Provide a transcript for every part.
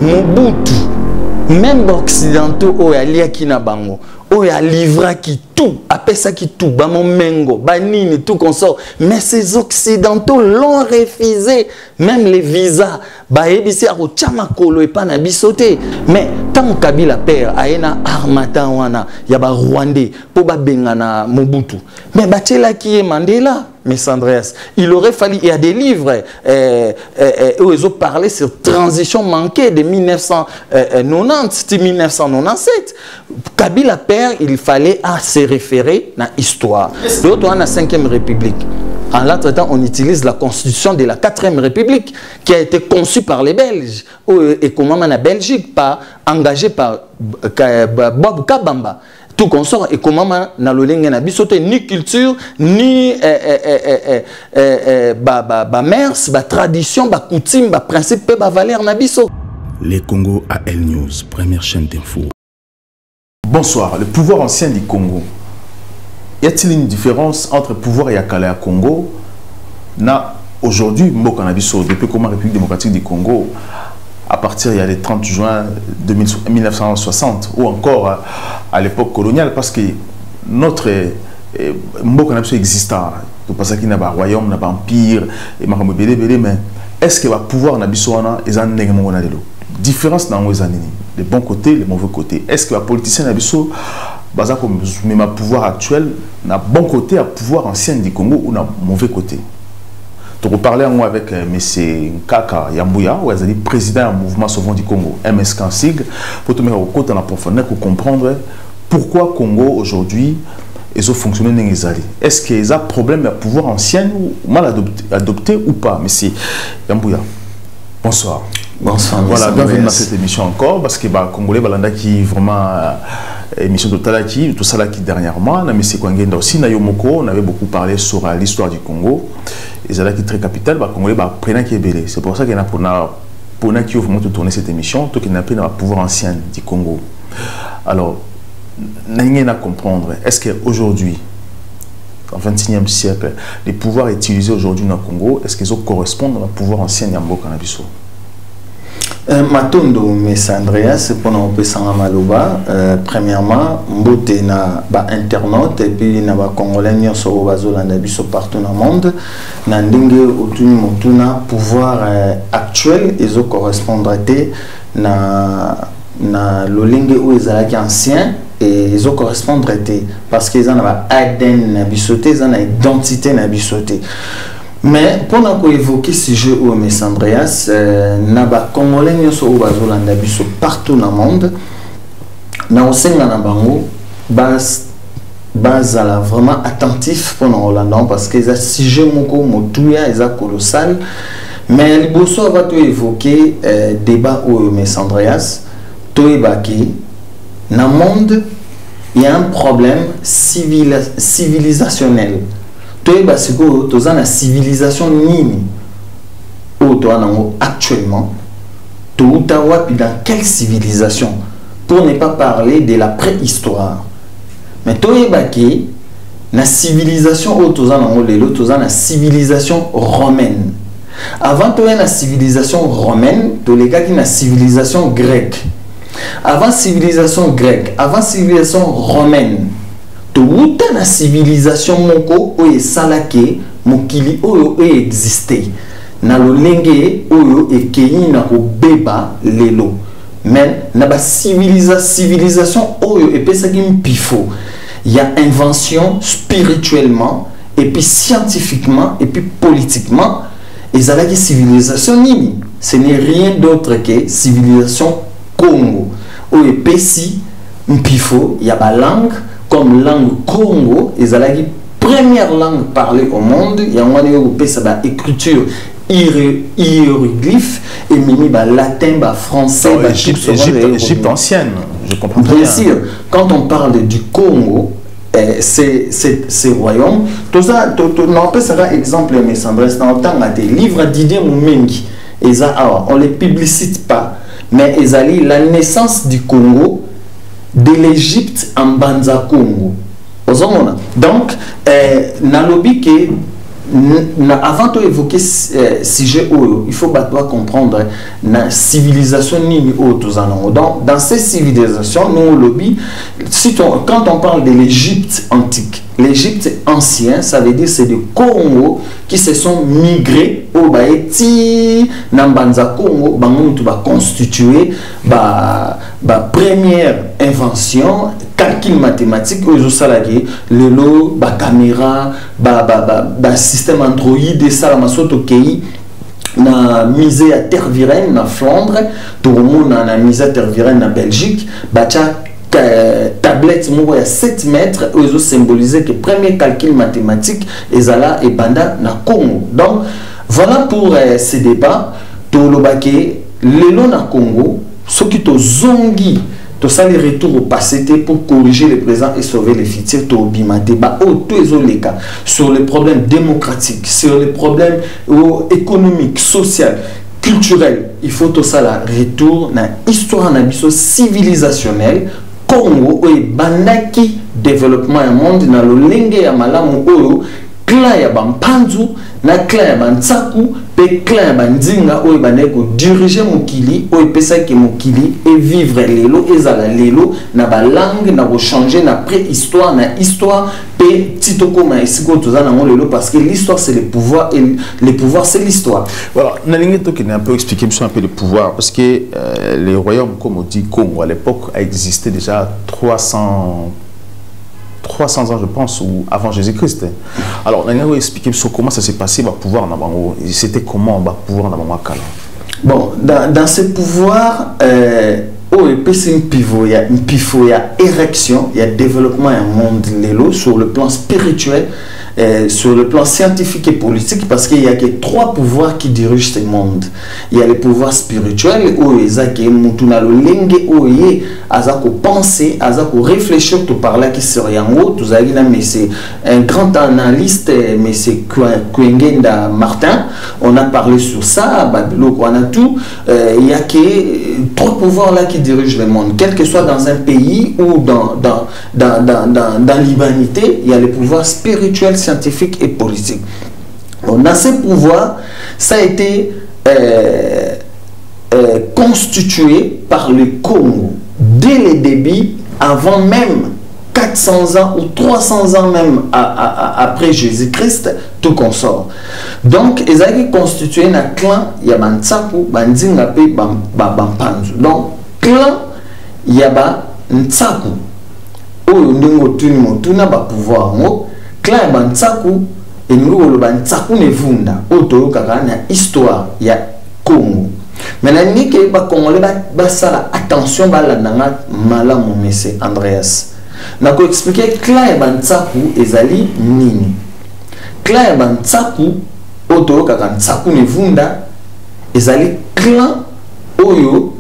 Mobutu même occidentaux oyalia ki na bango oya livra qui tout appelle ça qui tout ba mengo banini tout consort mais ces occidentaux l'ont refusé même les visas ba ebisi ako chama kolo et pas na bisoté mais tant Kabila père aena armata wana ya ba rwandais po ba bengana Mobutu mais batela qui est Mandela. Mais Andreas, il aurait fallu, il y a des livres où ils ont parlé sur transition manquée de 1990, 1997. Kabila père, il fallait se référer à l'histoire. L'autre, on a la 5e République. En l'entretemps, on utilise la constitution de la 4e République qui a été conçue par les Belges et comment la Belgique, engagée par Bob Kabamba. Tout consort et comment na lolingue na bisote ni culture ni mers tradition coutume principe valeur na biso. Les Congo AL News, première chaîne d'info. Bonsoir. Le pouvoir ancien du Congo. Y a-t-il une différence entre pouvoir Yakala et Congo? Na aujourd'hui Mboka na biso depuis comment République démocratique du Congo à partir il y a le 30 juin 1960 ou encore à l'époque coloniale parce que notre Mboka existant parce qu'il n'y a pas de royaume, n'a pas empire et mais est-ce que le pouvoir na biso wana ezan ndenge na lelo différence dans les années les bons côtés les mauvais côtés est-ce que les politiciens na biso baza comme même pouvoir actuel na bon côté à pouvoir ancien du Congo ou na mauvais côté? Pour parler avec M. Nkaka Yambouya, où est président du mouvement Sauvons du Congo, MSK en sigle, pour te mettre au côté en profondeur pour comprendre pourquoi Congo aujourd'hui ils ont fonctionné dans les alliés. Est-ce qu'il y a un problème de pouvoir ancien ou mal adopté ou pas, M. Yambouya? Bonsoir. Bonsoir. Voilà, bienvenue dans cette émission encore parce que les Congolais balanda qui vraiment émission de Talaki, tout ça là qui dernièrement, na M. Kwangenda aussi na Yomoko, on avait beaucoup parlé sur l'histoire du Congo. Et c'est là qui est très capital, les Congolais prennent qui est belé. C'est pour ça qu'il y a pour qui vraiment tourner cette émission, tout qui n'a pas le pouvoir ancien du Congo. Alors, n'a comprendre. Est-ce qu'aujourd'hui, en 21e siècle, les pouvoirs utilisés aujourd'hui dans le Congo, est-ce qu'ils correspondent au pouvoir ancien de Mboka na biso? Matondo Mess Andreas pour nous pesanga maloba premièrement mbote na ba internaute et puis na ba congolais nyonso bazolanda biso partout dans le monde na ndenge otuni motuna pouvoir actuel ezo correspondre na lolinge ou ezalaki ancien et ezo correspondre parce que ezana ba ADN na bisote ezana identité na bisote. Mais pendant qu'on évoque ce sujet au Mess Andreas, naba congolais nyoso bazolanda biso partout dans le monde, na osenga na bango base la vraiment attentif pendant Hollande parce que ça sujet moko motuya eza colossal. Mais liboso va to évoquer débat au Mess Andreas, to ebaki na monde il y a un problème civilisationnel. Parce que tu as une civilisation nini actuellement, dans quelle civilisation? Pour ne pas parler de la préhistoire. Mais tu as une civilisation la civilisation romaine. Avant tu as une civilisation romaine, tu as une civilisation grecque. Avant civilisation grecque, avant civilisation romaine. Toute la civilisation moko oye salake mokili oyo existé na lolenge oyo ekei na obeba lelo mais na ba civilisation oyo epesaki mpifo il y a invention spirituellement et puis scientifiquement et puis politiquement ezalaki civilisation nini ce n'est rien d'autre que civilisation Congo oyo epesi mpifo ya ba langue comme langue Congo, ils ont la première langue parlée au monde. Il y a une écriture hiéroglyphe et mimi latin, français, Égypte ancienne. Je comprends bien sûr. Quand on parle du Congo, ces royaumes, tout ça, on peut faire exemple, mais ça dans des livres d'idées Moumengi. On ne les publicite pas, mais ils ont la naissance du Congo. De l'Égypte en Banza Congo. Donc, nalobi que avant d'évoquer sujet il faut comprendre la civilisation dans ces civilisations nous lobby quand on parle de l'Égypte antique, l'Égypte ancien, ça veut dire c'est des Congo qui se sont migrés au Baeti Nambanza Congo bango va constituer première invention calcul mathématique aux salariés le lot caméra système Android et ça la masoto kei na misé à Tervuren na Flandre tout le monde na misé à Tervuren na Belgique tablette à 7 mètres ils ont symbolisé que premier calcul mathématique ezala et banda na Congo. Donc voilà pour ces débats to lobake lelo na Congo ce qui to zongi to ça les retours au passé pour corriger le présent et sauver les futurs to bimate ba sur les problèmes démocratiques, sur les problèmes économiques, sociaux, culturels. Il faut tout ça la retour na histoire na biso civilisationnelle Congo et bandaki développement un monde na lolenge ya malamu oyo clan ya bampanzu na clan ya bantsaku pe clan ya bandinga oyo baneko diriger mokili oyo pesa ke mokili et vivre lelo ezala lelo na ba langue na bo changer na préhistoire na histoire pe titoko ma esiko tozana ngo lelo parce que l'histoire c'est le pouvoir et le pouvoir c'est l'histoire. Voilà, nalingi to qui un peu expliquer un peu le pouvoir parce que les royaumes comme on dit Congo à l'époque a existé déjà 300 ans, je pense, ou avant Jésus-Christ. Alors, on a expliqué comment ça s'est passé, le pouvoir dans Bango. C'était comment le pouvoir dans Bango. Bon, dans ce pouvoir, c'est un pivot, il y a érection, il y a développement un monde lélo sur le plan spirituel, sur le plan scientifique et politique, parce qu'il n'y a que 3 pouvoirs qui dirigent ce monde. Il y a le pouvoir spirituel, où il y a penser, réfléchir, tout par là qui serait en haut, mais c'est un grand analyste, mais c'est Kwengenda Martin, on a parlé sur ça, Babylone, on a tout, il y a que 3 pouvoirs là qui dirigent le monde, quel que soit dans un pays ou dans l'humanité, il y a le pouvoir spirituel, scientifique et politique. On a ces pouvoirs, ça a été constitué par le Congo dès le début, avant même 400 ans ou 300 ans même après Jésus-Christ, tout consort. Donc, ils ont constitué un clan, il y a Bantsaku, Bandinga pe Bampanzu. Donc, clan, il y a Bantsaku. Oyo ndingo tuni motuna ba pouvoir ngo clan Bantsaku et nous Bantsaku ne vunda oto kaka na histoire ya Congo. Maintenant ni ke ba Congolais ba sala attention ba la nanga malamu monsieur Andreas. Na ko expliquer clan Bantsaku ezali nini. Clan Bantsaku oto kaka Ntsaku ne vunda ezali clan oyo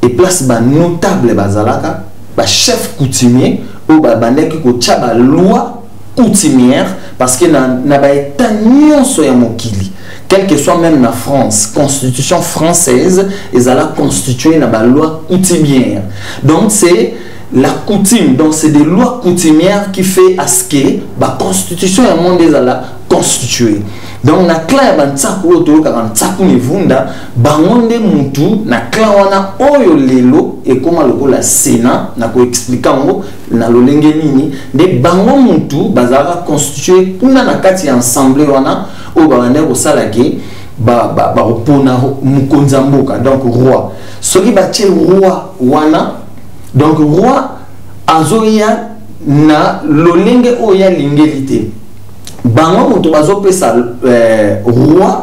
et place ba notable bazalaka ba chef coutumier ou ba bandeki ko tia ba loi coutumière parce que na ba état nyonso ya mokili quel que soit même la France constitution française ezala constituée na ba loi coutumière. Donc c'est la coutume, donc c'est des lois coutumières qui fait à ce que la constitution est monde ezala constituée. Donc na clan Bantsaku oto ka Ntsaku ne vunda bangonde mutu na clan wana oyo lelo et comment la Sénat na ko expliquer ngo na lolenge nini de bango mutu bazala constitué kuna na kati ensemble wana o bande ko salake ba opona mukonza mboka donc roi soki ba tie roi wana donc roi azoya na lolenge oya lingelité bango mutu bazopesa roi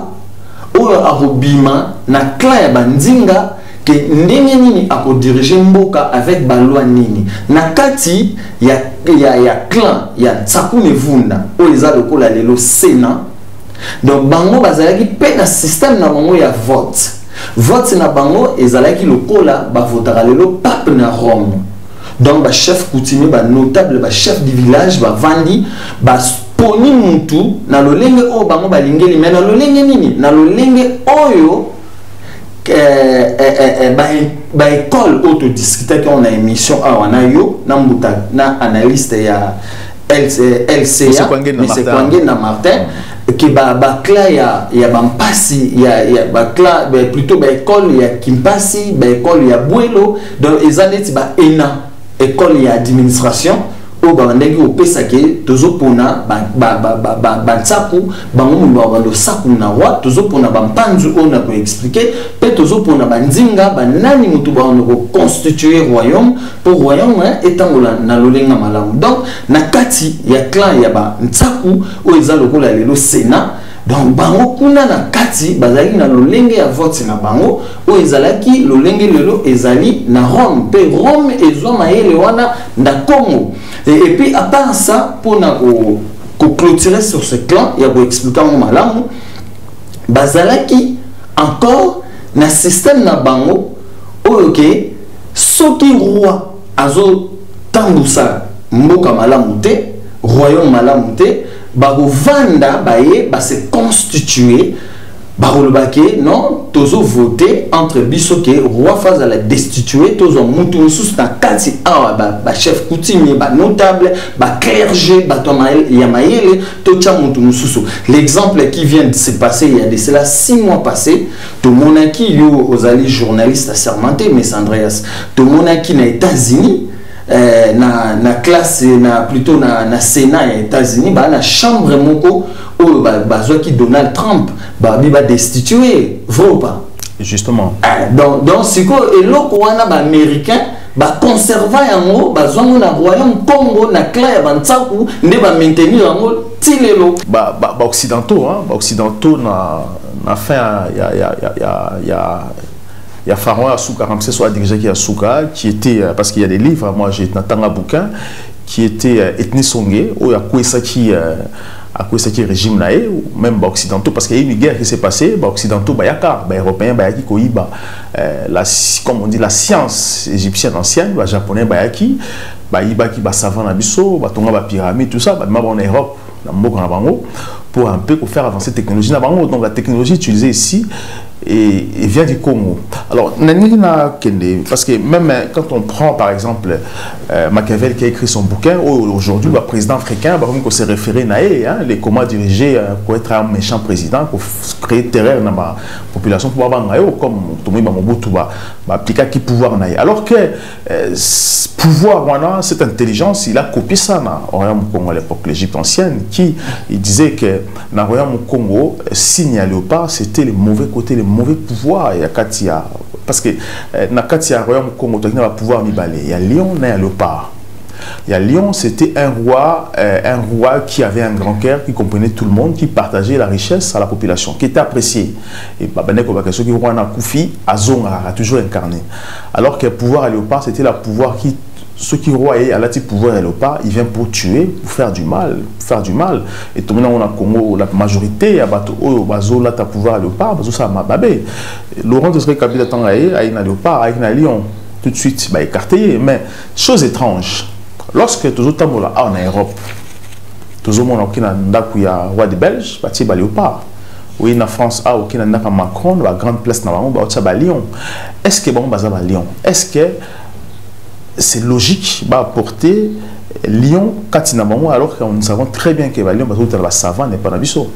oyo arobima na clan ya bandinga que ndenge nini ako diriger mboka avec ba loi nini na kati ya clan ya Ntsaku ne vunda oyo eza lokola lelo Sénat. Donc bango bazalaki pe na système na bango ya vote na bango ezalaki lokola ba votaka lelo pape na Rome. Donc ba chef coutumier ba notable ba chef du village ba vandi ba poni mutu na lolenge o bango balingeli mais na lolenge nini na lolenge oyo ba école auto discuter qu'on a émission wana yo na mbuta na analyste ya LCA mais c'est Kwangé na Martin que bakla ya bampasi ya bakla plutôt ba école ya kimpasi ba école ya bwelo donc ezaneti ba ena école ya administration o ba ndenge opesa ke tozopona ba tsaku bango mundu bando saku na wa tozopona ba mpanzu ona ko expliquer pe tozopona ba nzinga ba nani mutu ba ono ko constituer royaume pour royaume etangola na lolenga malamu donc na kati ya clan ya ba tsaku o eza lokola lelo Sénat donc bango kuna na kati bazali na lolenge ya vote na bango o ezalaki lolenge lelo ezali na Rome pe Rome ezwa mayele wana na Congo et puis à part ça pour na ko clôturer sur ce clan ya ko expliquer mo malamu bazalaki encore na système na bango o OK soki roi azo tambusa mboka malamu te royaume malamu te bago vanda baye ba se constituer barolobake non tozo voter entre bisoke roi phase à la destituer tozo mutu mususu na kati awa ba chef coutumier ba notable ba clergé ba tomael ya mayele tocha mutu mususu. L'exemple qui vient de se passer il y a de cela 6 mois passés to monaki yo ozali journaliste assermenté mais Andreas to monaki na États-Unis na classe na plutôt na Sénat aux États-Unis ba na chambre moko o bazwa ki Donald Trump ba destitué vrai ou pas justement donc siko eloko wana ba américain ba conserver yango bazwango na royaume Congo na clan ya bantsaku nde ba maintenir yango tilelo ba occidentaux occidentaux na fin il y a Pharaon Asuka, Ramsès soit dirigé qui Asuka, qui était, parce qu'il y a des livres, moi j'ai un bouquin, qui était ethnie songé, où il y a quoi ça qui régime là, ou même occidentaux, parce qu'il y a eu une guerre qui s'est passée, occidentaux, Bayaka, Européens, Bayaki, Koiba, comme on dit, la science égyptienne ancienne, japonais, Bayaki, Baïba qui savant Nabiso, Tonga, pyramide, tout ça, en Europe, pour un peu faire avancer la technologie. Donc la technologie utilisée ici et vient du Congo. Alors, parce que même quand on prend par exemple Machiavel qui a écrit son bouquin, aujourd'hui le président africain, on s'est référé à les comment diriger pour être un méchant président, pour créer terreur dans la population, pour avoir comme Tomoui Mobutu, appliquer qui pouvoir. Alors que pouvoir, cette intelligence, il a copié ça dans le royaume Congo à l'époque, l'Égypte ancienne, qui il disait que dans le royaume Congo, signe à léopard, c'était le mauvais côté, le mauvais pouvoir. Il y a Katia, parce que dans le royaume Congo, il y a pouvoir mibalé. Il y a Lion, il y a léopard. Il y a Lion, c'était un roi qui avait un grand cœur, qui comprenait tout le monde, qui partageait la richesse à la population, qui était apprécié. Et ceux qui ont un Koufi, Azonga a toujours incarné. Alors que le pouvoir à léopard, c'était le pouvoir qui ceux qui royaient à la type pouvoir et le pas, il vient pour tuer, pour faire du mal, Et tout le monde a Congo, la majorité, à bateau, bazo là ta pouvoir le pas, bazo ça m'a babé. Laurent de ce Kabila Tangaye, a une léopard, a une lion, tout de suite, bah écarté. Mais chose étrange, lorsque tout le temps là en Europe, tout le monde qui n'a pas roi des Belges, bah tiens bah léopard. Oui, en France, qui n'a pas Macron, la grande place n'a pas lion. Est-ce que bon baza lion? Est-ce que c'est logique de porter lion katinamamo alors que nous savons très bien que lion va la savane et pas la biso.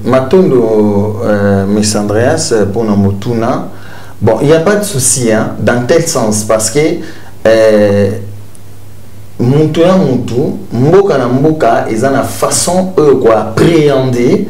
Matondo, Miss Andreas, pour nos motuna, bon, il n'y a pas de souci hein, dans tel sens parce que motuna motu, mboka na mboka, ils ont la façon quoi appréhender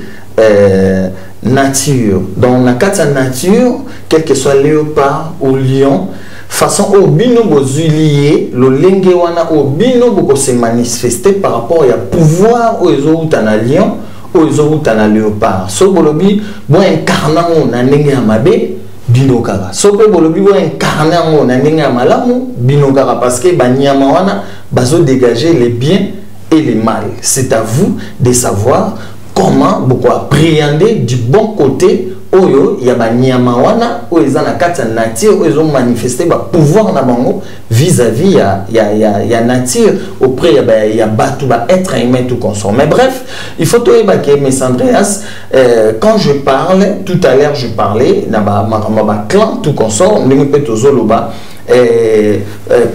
nature. Donc la nature, quel que soit léopard ou lion, façon au bino bozulier le lenge wana au bino boko se manifester par rapport à pouvoir au ezo tana lion au ezo tana léopard so bolobi bo incarnant na ndenge ya mabe bino kaka so pe bolobi bo incarnant na ndenge ya malamu bino kaka parce que banyama wana bazo dégager les biens et les mal. C'est à vous de savoir comment beaucoup appréhender du bon côté oyo ya ba nyama wana oyo eza na kati ya nature oyo manifester ba pouvoir na bango vis-à-vis ya nature auprès ya batu ba être humain tout consort. Mais bref, il faut to ébaquer mes Andreas quand je parle tout à l'heure je parlais na ba clan tout consort ndenge pe tozoloba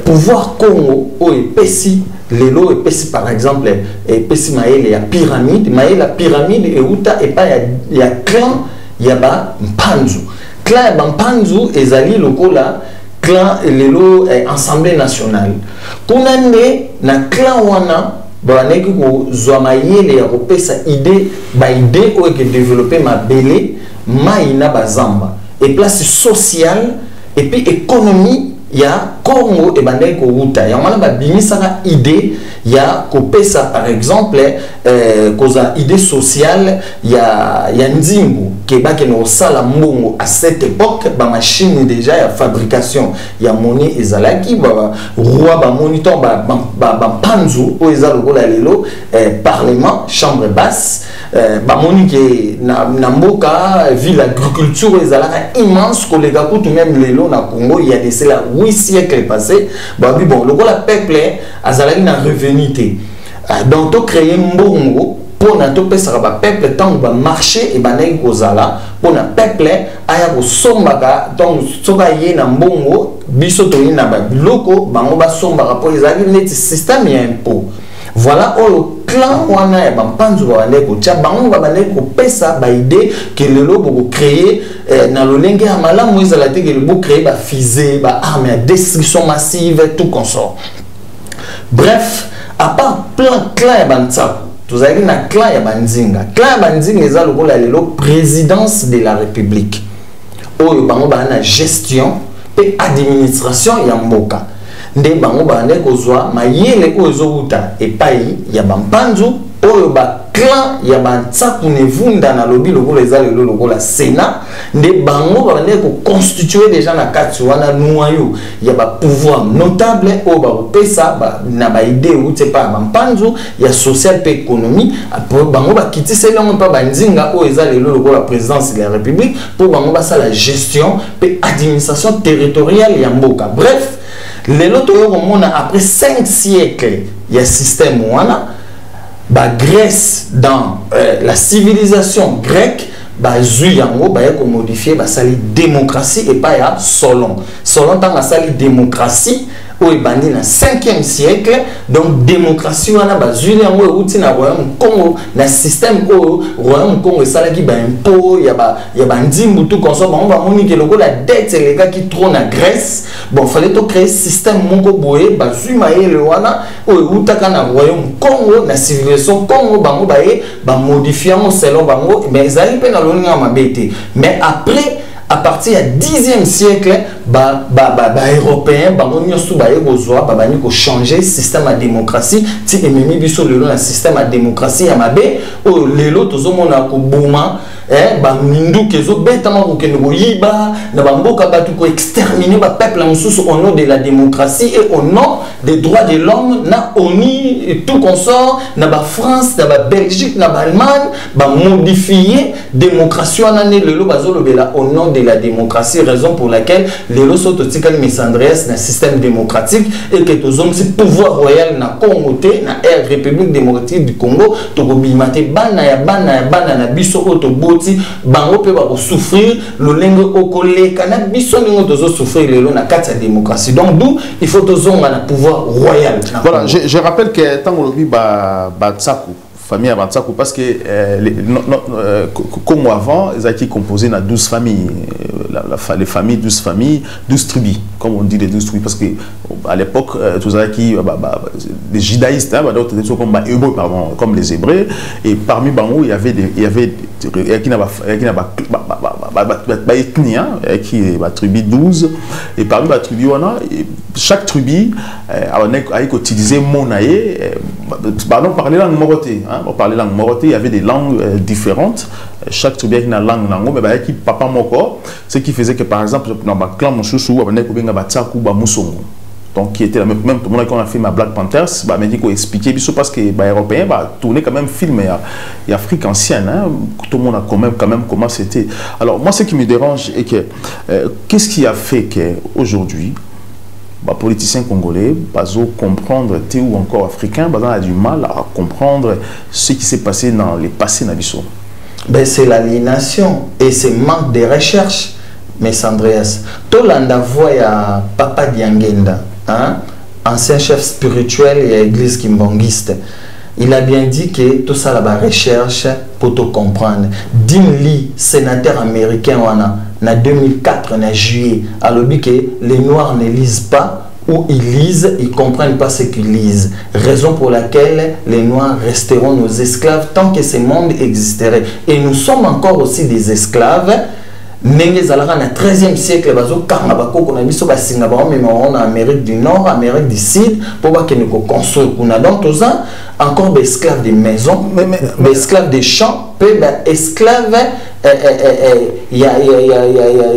pouvoir Congo oyo pesi lelo epesi par exemple epesi maele ya pyramide la pyramide euta epa ya clan ya ba mpanzu clan ya ba mpanzu ezali lokola clan lelo assemblée nationale kuna nde na clan wana baneki ko zwa mayele ya kopesa idée oyo ke développer mabele mai na bazamba et place sociale et puis économie ya Congo et bandai ko wuta ya mana ba bimisaka idée ya kopesa par exemple koza idée sociale ya ndimbu ke ba ke no sala mbongo à cette époque ba machine déjà ya fabrication ya monnaie ezalaki ba roi ba monitor ba panzu o ezalokola lelo parlement chambre basse ba monique na mboka ville agriculture ezalaka immense kolega kutu même lelo na Congo il y a de cela 8 siècles passés bon le peuple azalaki na revenité donc to créer mbongo pour na to pesa ba peuple tant ba marché et banai kozala pour na peuple aya ko sombaka donc soka ye na mbongo biso to na ba biloko bango ba sombaka pour ezali net système ya impôt. Voilà le clan wana ya bampanzu bane ko tia bango bane ko pesa ba idée que lelo boko créer na lolenge ya malamu ezala te que lelo créer ba fusée ba arme à destruction massive tout consort. Bref, à part plein clan ya bantsaku tozali na clan ya banzinga eza lokola lelo présidence de la République oyo bango bana gestion et administration ya mboka nde bango bane kozwa mayele oyo ezouta epai ya bampanzu oyo ba clan ya bantsaku nevunda na lobi lokola eza lelo lokola Sénat nde bango bane ko constituer déjà na kati wana noyau ya ba pouvoir notable oyo ba kopesa na ba idée outé pa bampanzu ya social pe économie après bango ba kitise longo pa banzinga oyo eza lelo lokola présidence de la République pour bango ba la gestion pe administration territoriale ya mboka. Bref, les loto après 5 siècles, il y a un système wana, Grèce dans la civilisation grecque, Zuyango, modifié, sali démocratie et pas ya Solon. Solon dans la sali démocratie, où il bandit dans 5e siècle, donc démocratie wana Zuyango et outi na royaume Congo, na système au royaume Congo, ça là qui impôt, y a ndimbu tout comme ça, on va monique la dette les gars qui trône à Grèce. Bon, fallait to créer système mongo boye, Zumaye le wana, ou utaka na royaume Congo, na civilisation Congo, bango baye, modifiant selon bango, mais ils arrivent à l'oninga mabete. Mais après, à partir du 10e siècle, européens, ils changer le système de démocratie. Si le système de démocratie, les autres mindu kezo betama ko keno yiba na bamboka batu ko exterminer ba peuple mususu au nom de la démocratie et au nom des droits de l'homme na ONU et tout consort na ba France na ba Belgique na ba Allemagne ba modifier démocratie wana ne lelo bazolo bela au nom de la démocratie, raison pour laquelle lelo soto tikali Andreas na système démocratique et que tous hommes c'est pouvoir royal na Congo te na République démocratique du Congo to ko bimate bana na biso oto bango pe ba souffrir le lengo okole kana biso ningo tozo souffrir le na kati ya démocratie, donc d'où il faut tozonga na pouvoir royal. Voilà, je rappelle que tango lobi ba tsaku famille à Tsaku parce que comme avant ils étaient composés dans 12 familles, les familles 12 familles, 12 tribus comme on dit les 12 tribus parce que à l'époque tous qui les judaïstes d'autres comme les hébreux et parmi bango il y avait qui n'a pas ethnie qui est la tribu 12 et parmi la tribu chaque tribu a utilisé monaïe pardon parler langue moroté on parlait langue moroté, il y avait des langues différentes. Chaque tribu a une langue, mais qui papa moko, ce qui faisait que par exemple dans ma clan Moussoussou, on a Batsaku, Bamusongo. donc qui était la même tout le monde quand on a fait ma Black Panthers, bah mais dit qu'on expliquait parce que bah européen bah tourner quand même film et Afrique ancienne, hein, tout le monde a quand même comment c'était. Alors moi ce qui me dérange est que qu'est-ce qui a fait que aujourd'hui bah, politiciens congolais, comprendre ou encore africains, a du mal à comprendre ce qui s'est passé dans les passés Nabiso. Ben, c'est l'aliénation et c'est manque de recherche, mais Andreas. Tolanda voya Papa Diangenda, hein, ancien chef spirituel et église kimbangiste. Il a bien dit que tout ça la recherche pour te comprendre. Dean Lee, sénateur américain, en 2004, en juillet, a dit que les Noirs ne lisent pas ou ils lisent, ils ne comprennent pas ce qu'ils lisent. Raison pour laquelle les Noirs resteront nos esclaves tant que ce monde existerait. Et nous sommes encore aussi des esclaves. Ndenge zalaka na 13e siècle bazo kanga bakoko na biso basinga ba même en Amérique du Nord, Amérique du Sud pour ba que nous construire kuna donc tout ça encore des esclaves des maisons, des esclaves des champs, peu esclaves il y a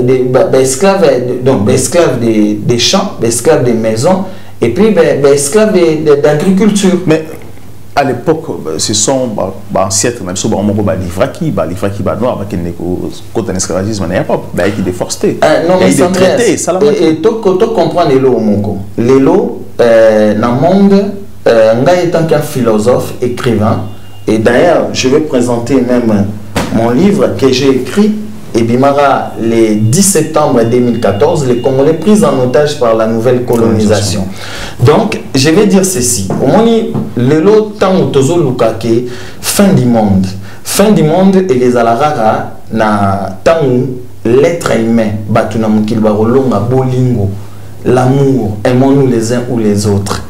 des esclaves donc des esclaves des champs, des esclaves des maisons et puis des esclaves d'agriculture. Mais à l'époque, ce sont ancêtres, même si on a des livraki noirs, quand on esclavagisme, il y a pas qui déforesté. Non, mais c'est traité. Et tu comprends les lots, les lots, dans le monde, en tant qu'un philosophe, écrivain, et d'ailleurs, je vais présenter même mon livre que j'ai écrit, et Bimara, le 10 septembre 2014, les Congolais pris en otage par la nouvelle colonisation. Donc, je vais dire ceci. Au moins, le lot tant tozo lukake, fin du monde. Fin du monde et les alarara na tant l'être humain, batuna mukilba rolonga bolingo, l'amour, aimons-nous les uns ou les autres.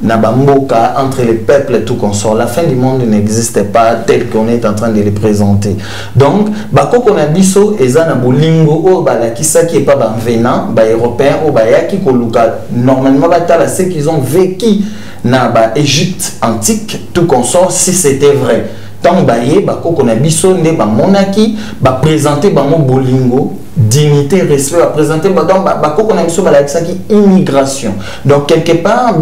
Nabamboka entre les peuples et tout consort. La fin du monde n'existe pas tel qu'on est en train de le présenter. Donc, bakoko na biso ezana bolingo o balakisa qui est pas venant, ba européen o ba yaki koluka normalement batala ceux qu'ils ont vécu na ba Égypte antique tout consort si c'était vrai. Tant baye bakoko na biso ne ba monaki ba présenter ba mo bolingo dignité, respect, à présenter immigration. Donc, quelque part,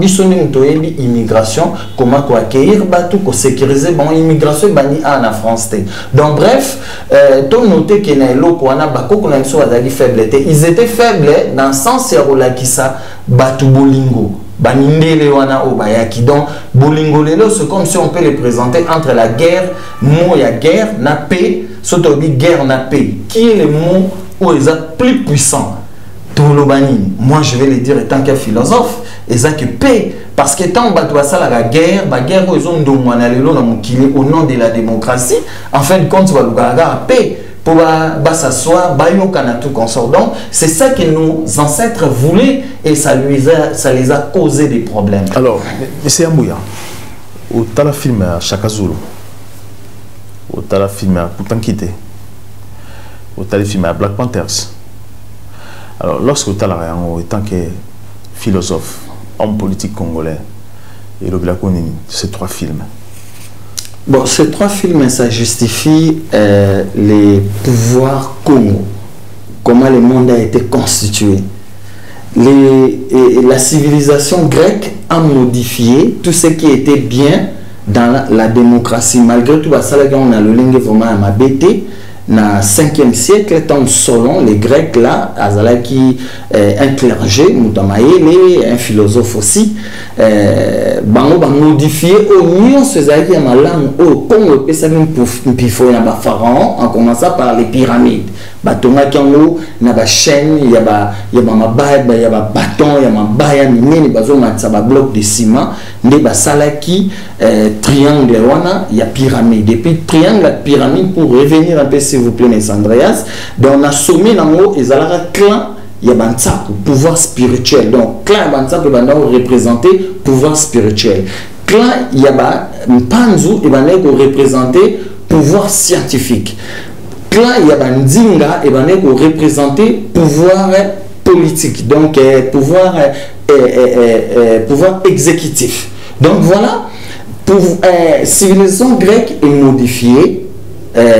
immigration, comment accueillir, pour sécuriser, bon, immigration, en France. Donc, bref, tout noter que ils étaient faibles dans le sens où batu bolingo. Donc, bolingo c'est comme si on peut les présenter entre la guerre, mot ya guerre, na paix, surtout guerre na paix. Qui est le mot où ils sont plus puissants? Moi je vais le dire en tant que philosophe, ils ont que paix. Parce que tant que la guerre, la guerre où ils ont au nom de la démocratie, en fin de compte, ils la paix. Pour s'asseoir, tout consort. Donc, c'est ça que nos ancêtres voulaient et ça les a causé des problèmes. Alors, M. Ambouya, au tala film Chaka Zulu, au tala film Kutankite, au tala film Black Panthers. Alors, lorsque vous tala en tant que philosophe, homme politique congolais, et le Blakonini, ces trois films. Bon, ces trois films, ça justifie les pouvoirs Congo, comment le monde a été constitué. La civilisation grecque a modifié tout ce qui était bien dans la démocratie. Malgré tout, on a le lingue vraiment à m'abêter. Dans le 5e siècle, tant selon les Grecs là, Azalaki, un clergé, un philosophe aussi, bango modifié au mieux ce qui est langue au Congo, peut s'avérer pour pharaon, en commençant par les pyramides. Batonga kiango na ba chaîne il y a mabaya il y a bâton il y a mabaya minene bazo matsa ba bloc de ciment ne ba salaki triangle wana il y a pyramide et puis triangle pyramide pour revenir un peu s'il vous plaît les Andreas donc on a sommé nango ezalaka clan il y a bantsako pouvoir spirituel donc clan bantsako banao représenter pouvoir spirituel clan il y a ba mpanzu et banao représenter pouvoir scientifique. Clan il y a Ndinga et ben pour représenter pouvoir politique donc pouvoir exécutif. Donc voilà, civilisation grecque est modifiée,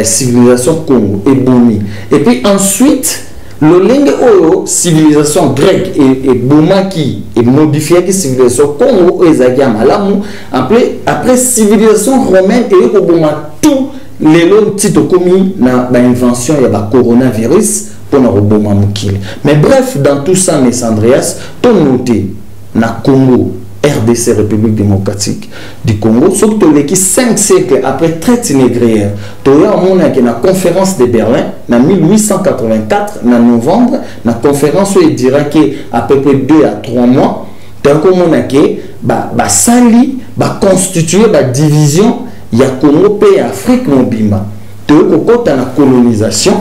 civilisation Congo est bonie. Et puis ensuite le lingue oyo civilisation grecque et bomaki et modifié qui civilisation Congo ezaki malamu après civilisation romaine et au boma tout les longs titres commis na ba invention ya ba coronavirus pour na roboma mukile. Mais bref, dans tout ça, mes Andreas, ton noté na Congo, RDC, République démocratique du Congo, surtout les 5 siècles après traite négrière, tu as la conférence de Berlin, en 1884, en novembre, la conférence où il dira qu'à peu près 2 à 3 mois, tu as sali, constitué la division, il y a Congo, pays Afrique, Mobima. Tu as la colonisation,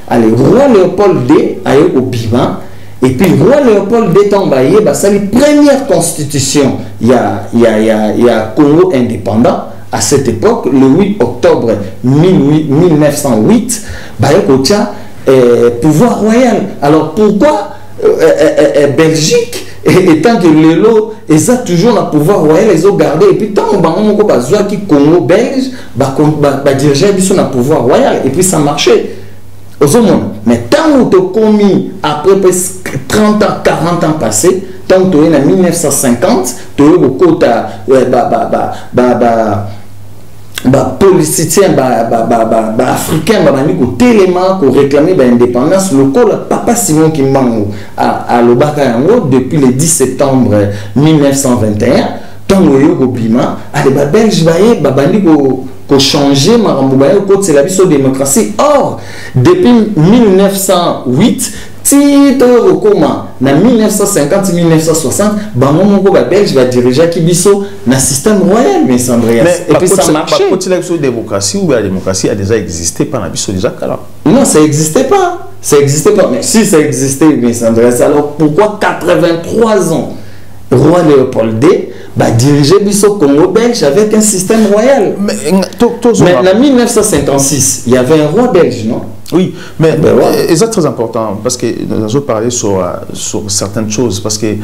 allez, roi Léopold II, aille au Bima. Et puis, roi Léopold II Tambaye, c'est la première constitution. Il y a Congo indépendant. À cette époque, le 8 octobre 1908, il y a pouvoir royal. Alors, pourquoi Belgique, étant que le lot, ils ont toujours le pouvoir royal, ils ont gardé. Et puis, tant que le Congo belge, diriger le pouvoir royal. Et puis, ça marchait. Mais tant que tu as commis après 30 ans, 40 ans passés, tant que tu es en 1950, tu es au côté politicien africain qui tellement réclamé l'indépendance, le papa Simon Kimbangu à Lobaka Yango depuis le 10 septembre 1921, tant que tu es au Bima, les Belges pour changer c'est la démocratie. Or, depuis 1908, titre en 1950-1960, les Belges va diriger le système royal, mais et puis ça marchait. La démocratie ou la démocratie a déjà existé pendant déjà. Non, ça n'existait pas. Ça n'existait pas. Mais si ça existait, mais alors pourquoi 83 ans, roi Léopold II diriger le Congo belge avec un système royal? Mais en 1956, il y avait un roi belge, non? Oui, mais c'est très important parce que nous avons parlé sur certaines choses parce que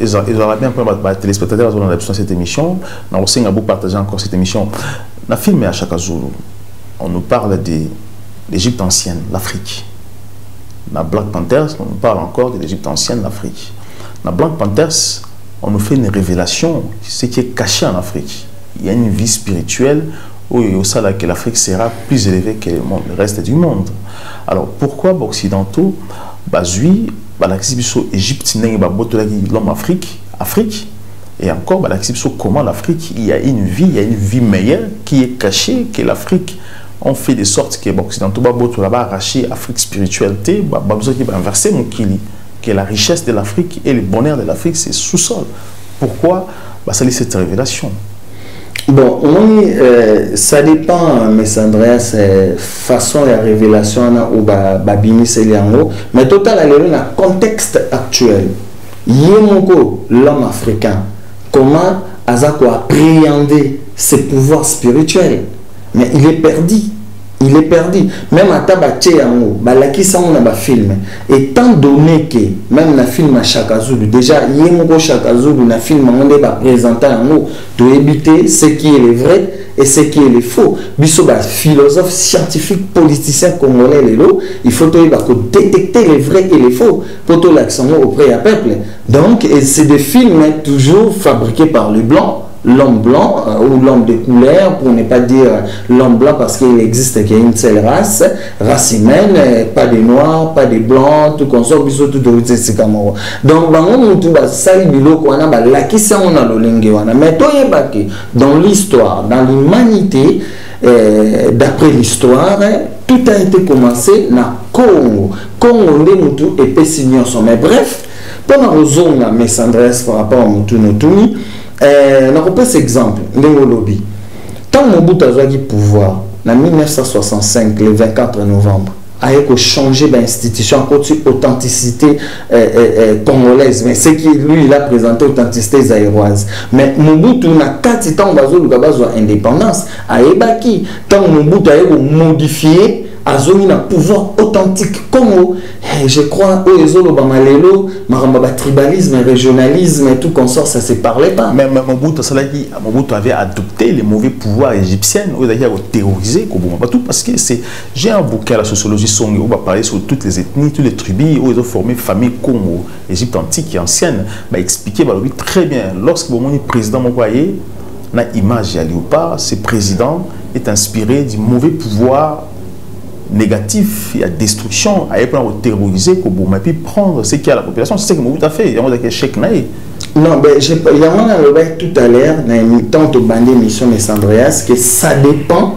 ils auraient bien pris les téléspectateurs dans cette émission. Nous avons aussi partagé encore cette émission. Dans le film à Chakazulu, on nous parle de l'Égypte ancienne, l'Afrique. Dans Black Panthers, on nous parle encore de l'Égypte ancienne, l'Afrique. Dans Black Panthers, on nous fait une révélation, ce qui est caché en Afrique. Il y a une vie spirituelle où il y a ça là que l'Afrique sera plus élevée que le reste du monde. Alors pourquoi les Occidentaux, l'exhibition Égypte, l'homme Afrique, et encore l'exhibition comment l'Afrique, il y a une vie meilleure qui est cachée, que l'Afrique, on fait de sorte que les Occidentaux là-bas arracher l'Afrique spiritualité, inverser mon kili. Que la richesse de l'Afrique et le bonheur de l'Afrique, c'est sous-sol. Pourquoi ça lit cette révélation? Bon, ça dépend, mais Andreas, façon de révélation ou babini seliango, mais total dans le contexte actuel. Yemoko, l'homme africain, comment Azako appréhender ses pouvoirs spirituels? Mais il est perdu. Il est perdu. Même à Tabaché, on a film. Étant donné que même le film à Chakazulu, déjà, il y a Chakazulu, le film on est présenté en haut, de éviter ce qui est le vrai et ce qui est le faux. Bisoba, philosophe, scientifique, politicien congolais, il faut détecter les vrais et les faux pour tout l'accent auprès du peuple. Donc, c'est des films toujours fabriqués par les Blancs. L'homme blanc ou l'homme de couleur, pour ne pas dire l'homme blanc parce qu'il existe qu'il y a une seule race humaine, pas de noirs, pas de blancs, tout comme ça, tout donc, dans l'histoire, dans l'humanité, d'après l'histoire, tout a été commencé dans Congo. Congo, et Pessignon. Mais bref, pendant que nous avons mis Andreas par rapport à Moutounotuni, on reprend cet exemple, Ndengolobi. Tant que Mobutu a eu pouvoir, en 1965, le 24 novembre, a changé l'institution à cause de l'authenticité congolaise. Mais c'est qui lui, il a présenté l'authenticité zaïroise. Mais Mobutu n'a pas dit tant que l'indépendance a ébaki. Tant que Mobutu a modifié azongi na pouvoir authentique Congo. Je crois tribalisme, régionalisme et tout consort, ça se parlait pas. Mais Mobutu avait adopté les mauvais pouvoirs égyptiens, où il a terrorisé tout parce que j'ai un bouquin à la sociologie Songi où on va parler sur toutes les ethnies, toutes les tribus où ils ont formé famille Congo, Égypte antique et ancienne, bah expliquer très bien lorsque le président Mokoye na image à Léopard, ce président est inspiré du mauvais pouvoir négatif, il y a destruction, il y a terroriser, et puis prendre ce qu'il y a à la population. C'est ce que Mobutu a fait. Il y a un échec. Non, mais il y a un tout à l'heure, dans une tente bandée mission de Sandreas, que ça dépend.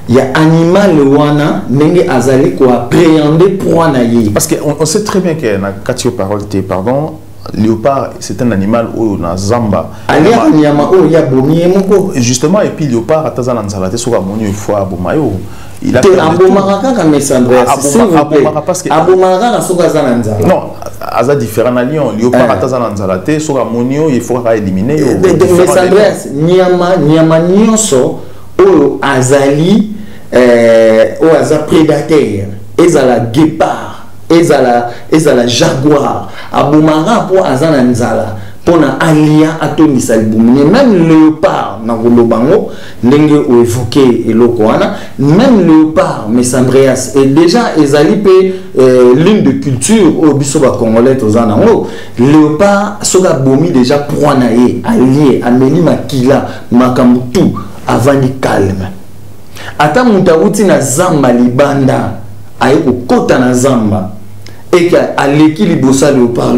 Il y a animal wana n'enge azali ko appréhender pour naïe. Parce qu'on sait très bien que na katio parole pardon, léopard c'est un animal où na zamba. Alia nyama o ya bomié moko. Justement et puis léopard atazana nzalate soka moni fois bomayo. Il a fait Abomaraka comme Messandreas. Abomaraka parce que Abomaraka soka zana nzala. Non, aza différent na lion. Léopard atazana nzalate soka monio il faut éliminer. Messandreas nyama nyonso o azali ou aza prédateur, ezala guépard, ezala jaguar, abomara pour azana nzala, pour na alia atoni salbumine, même léopard na golobango, ndenge ou évoqué elokoana, même léopard, Messandreas, et déjà ezali pe l'une de culture au bisoba congolais tozana ngo, léopard soga bomi déjà pour anaye, allié, ameli makila, makamutu, avant de calme. Ata mutaruti na zamba libanda aye kokota na zamba et que aleki libosa léopard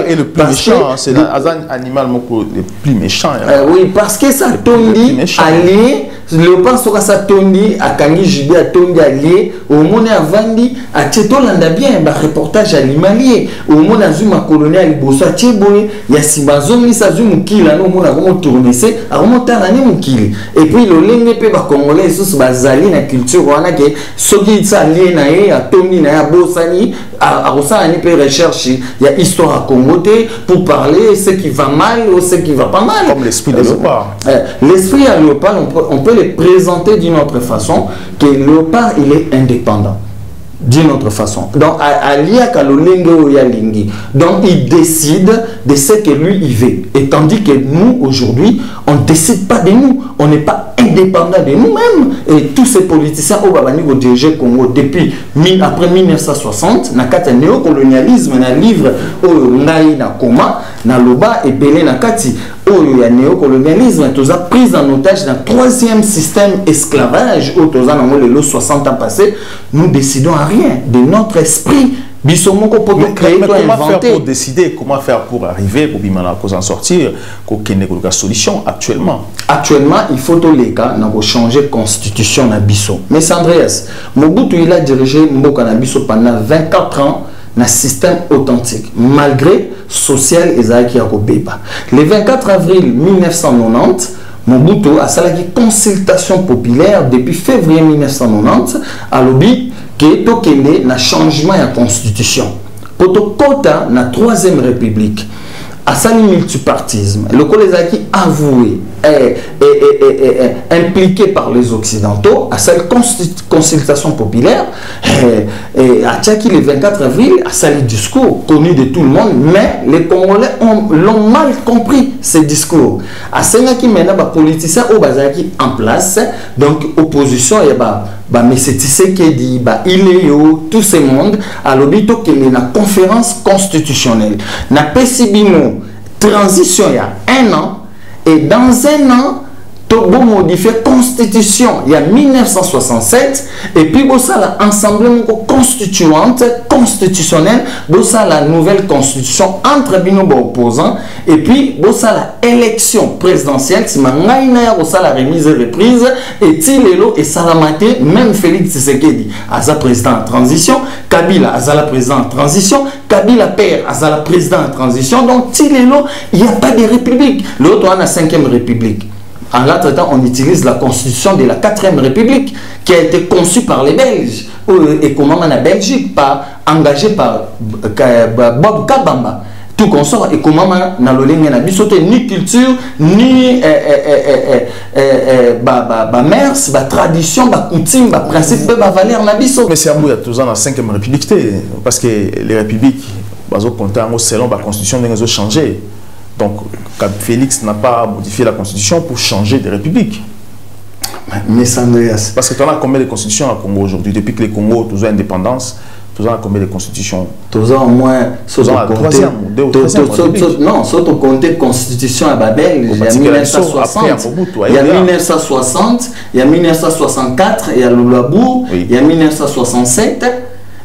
est le plus méchant, c'est un animal le plus méchant. Oui, parce que ça tondi allié léopard soka sa tondi akangi jibi atondi allié au monde avandi a tchetolanda bien ba reportage animalier au monde azuma colonial libosa tcheboye ya simbazongi sa zumu kila no mona comment tourner c'est a remonter na ni mukili et puis le lenge pe ba congolais sous bazali na culture wana ke soki sa allié na ye atondi na ya bosani a rosani pe recherche il y a histoire à Congoté pour parler ce qui va mal ou ce qui va pas mal comme l'esprit de léopard. L'esprit à léopard on peut les présenter d'une autre façon que le léopard il est indépendant d'une autre façon donc donc il décide de ce que lui il veut et tandis que nous aujourd'hui on ne décide pas de nous, on n'est pas indépendant de nous-mêmes et tous ces politiciens au Babani au DG Congo depuis après 1960 na kati néocolonialisme na livre au ngai na koma na loba et belé na kati il y a néocolonialisme, tout ça pris en otage dans le troisième système esclavage, où tout ça dans les 60 ans passés, nous décidons à rien de notre esprit. Mais comment faire pour décider, comment faire pour arriver, pour en sortir, pour qu'il y ait une solution actuellement? Actuellement, il faut que les cas changer la constitution na biso. Mais Sandreas, Mobutu il a dirigé Mboka na biso pendant 24 ans. Un système authentique, malgré social et Zaki Akobeba. Le 24 avril 1990, Mobutu a salagi consultation populaire depuis février 1990 à l'objet que tokende na changement de la constitution. Pour kota na troisième république. À sali multipartisme, le Kolezaki avoué impliqué par les Occidentaux, à cette consultation populaire, et à Tchaki le 24 avril, à sali discours connu de tout le monde, mais les Congolais l'ont mal compris, ces discours. À Senaki maintenant, les politiciens au Bazaki en place, donc opposition, et mais c'est ce qui dit, il est tout ce monde, à l'obito qu'il y a une conférence constitutionnelle. Na Pessibino, transition il y a 1 an, et dans 1 an, Togo modifié constitution il y a 1967 et puis ça la assemblée constituante constitutionnelle ça la nouvelle constitution entre bino opposants et puis ça la élection présidentielle si mangaina ça la remise et reprise et Tilelo et Salamate même Félix Tshisekedi Aza président en transition Kabila Aza président en transition Kabila père Aza président en transition donc Tilelo il n'y a pas de république l'autre on a 5e république. En l'entretemps, on utilise la constitution de la 4e République qui a été conçue par les Belges et comment en Belgique, engagée par Bob Kabamba. tout consort et comment na lolingue na biso ni culture ni mers tradition coutume principe valeur na biso. Mais c'est amour tous dans la 5e république parce que les républiques bazo compter selon la constitution de changé. Donc Félix n'a pas modifié la constitution pour changer de république. Mais Andreas, parce que tu as combien de constitutions au Congo aujourd'hui depuis que le Congo tous a indépendance, tous a combien de constitutions? Tous au moins la troisième ou deuxième. Non, surtout compter constitution à Babel, il y a 1960, il y a 1960, il y a 1964, il y a Lulabou, il y a 1967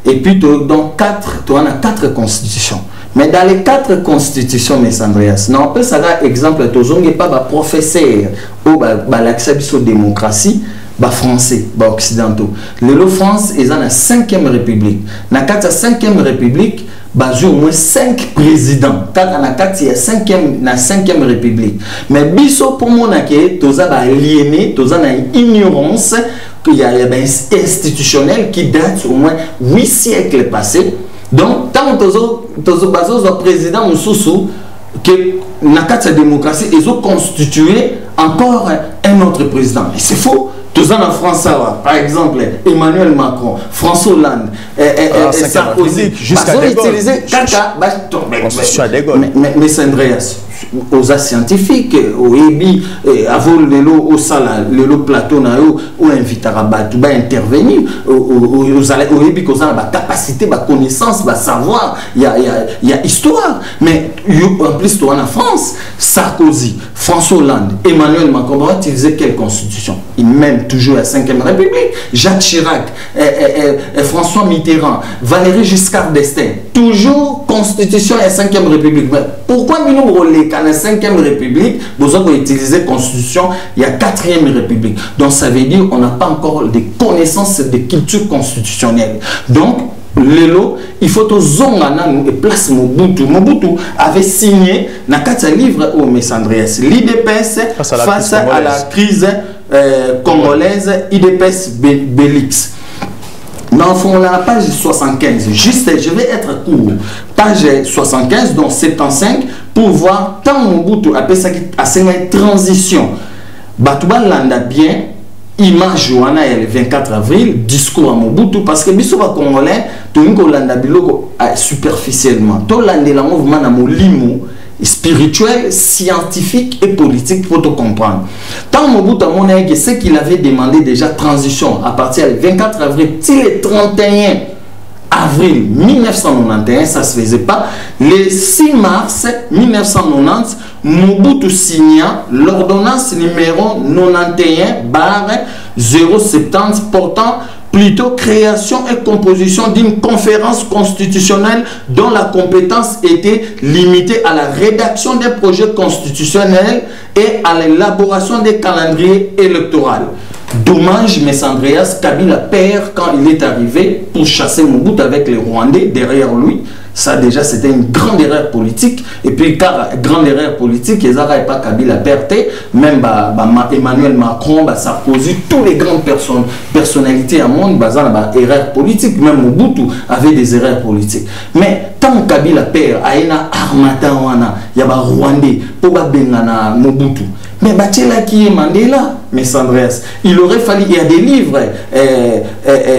et puis donc tu en as 4 constitutions. Mais dans les 4 constitutions, mes Andreas, non, on peut savoir exemple, tu n'as pas de professeur ou l'accès à la démocratie, français, occidentaux. Le France est dans la 5e république. Dans la 5e république, il y a au moins 5 présidents. Quand il y a 5e république. Mais biso pour mon aké, tu as aliéné, tu as une ignorance qu'il y a institutionnelle qui date au moins 8 siècles passés. Donc, tant que le président Moussoussou, que la démocratie, ils ont constitué encore un autre président. Et c'est faux. Tous en France, par exemple, Emmanuel Macron, François Hollande, Sarkozy, jusqu'à De Gaulle. Mais c'est Andreas. Aux scientifiques, au EBI, avant le sala, le plateau, ou inviter à intervenir, au EBI, qu'on a la capacité, la connaissance, la savoir, il y a histoire. Mais en plus, toi en France, Sarkozy, François Hollande, Emmanuel Macron, on va utiliser quelle constitution? Il mène toujours la 5e République. Jacques Chirac, François Mitterrand, Valéry Giscard d'Estaing, toujours constitution et 5e République. Mais pourquoi nous relais qu'à la 5e République, vous avez utilisé la constitution, il y a 4e République. Donc ça veut dire qu'on n'a pas encore des connaissances de culture constitutionnelle. Donc, il faut que nous place Mobutu. Mobutu avait signé dans 4 livres au Messandriès. L'IDPS face à la crise congolaise, IDPS Bélix. Dans la page 75, juste, je vais être court. Page 75, donc 75, pour voir tant Mobutu appelle ça une transition. Batouba landa bien. Image Joana le 24 avril, discours à Mobutu, parce que biso ba congolais, tout nous landa biloko superficiellement. Tout landa la mouvement na molimo spirituel, scientifique et politique pour te comprendre. Tant Mobutu a ce qu'il avait demandé déjà transition à partir du 24 avril, till le 31 avril 1991, ça ne se faisait pas. Le 6 mars 1990, Mobutu signa l'ordonnance numéro 91/070 portant plutôt création et composition d'une conférence constitutionnelle dont la compétence était limitée à la rédaction des projets constitutionnels et à l'élaboration des calendriers électoraux. Dommage, mais Andreas Kabila perd quand il est arrivé pour chasser Mobutu avec les Rwandais derrière lui. Ça déjà c'était une grande erreur politique. Et puis car grande erreur politique, ils n'avaient pas Kabila perdre, même Emmanuel Macron, Sarkozy, tous les grandes personnalités à monde, erreur politique. Même Mobutu avait des erreurs politiques. Mais tant que Kabila perd, il y a Armata wana, il y a Rwandais pour bengana Mobutu. Mais Bachela qui est Mandela, mais Andreas, il aurait fallu, il y a des livres